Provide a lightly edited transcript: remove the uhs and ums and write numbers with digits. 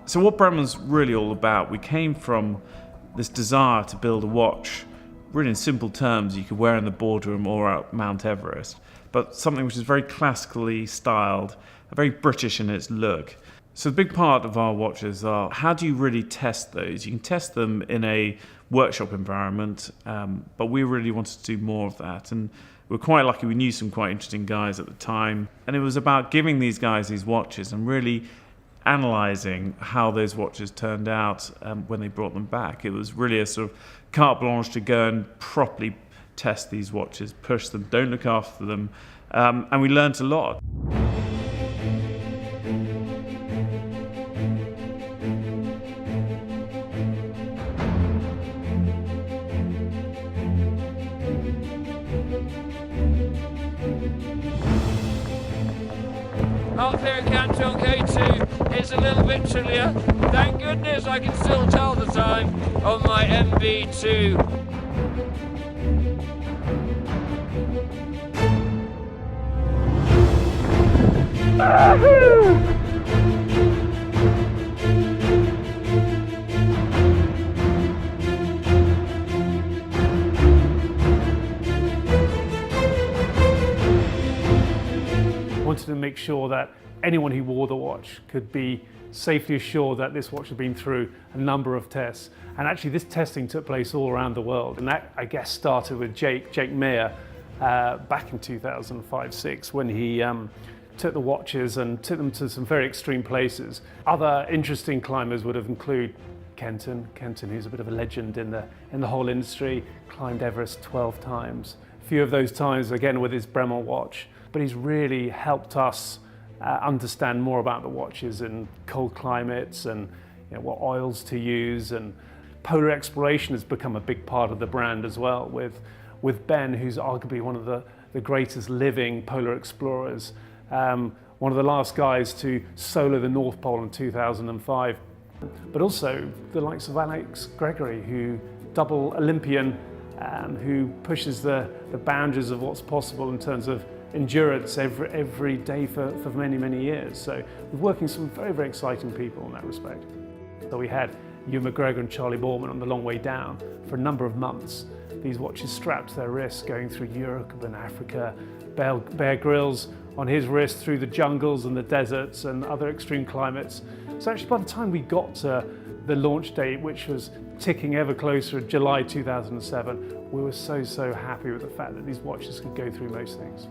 So what Bremont's really all about, we came from this desire to build a watch, really in simple terms, you could wear in the boardroom or at Mount Everest, but something which is very classically styled, very British in its look. So the big part of our watches are, how do you really test those? You can test them in a workshop environment, but we really wanted to do more of that. And we're quite lucky, we knew some quite interesting guys at the time. And it was about giving these guys these watches and really analysing how those watches turned out when they brought them back. It was really a sort of carte blanche to go and properly test these watches, push them, don't look after them, and we learnt a lot. Up here at Canton K2, it's a little bit chillier. Thank goodness I can still tell the time on my MV2. Wanted to make sure that anyone who wore the watch could be safely assured that this watch had been through a number of tests. And actually this testing took place all around the world. And that, I guess, started with Jake Mayer back in 2005-06 when he took the watches and took them to some very extreme places. Other interesting climbers would have included Kenton, who's a bit of a legend in the whole industry, climbed Everest 12 times. A few of those times, again, with his Bremont watch. But he's really helped us understand more about the watches in cold climates and what oils to use. And polar exploration has become a big part of the brand as well, with Ben, who's arguably one of the greatest living polar explorers. One of the last guys to solo the North Pole in 2005. But also the likes of Alex Gregory, who double Olympian, who pushes the boundaries of what's possible in terms of endurance every day for many, many years. So we're working with some very, very exciting people in that respect. So we had Ewan McGregor and Charlie Borman on the long way down for a number of months. These watches strapped to their wrists going through Europe and Africa. Bear Grylls on his wrist through the jungles and the deserts and other extreme climates. So actually by the time we got to the launch date, which was ticking ever closer in July 2007, we were so happy with the fact that these watches could go through most things.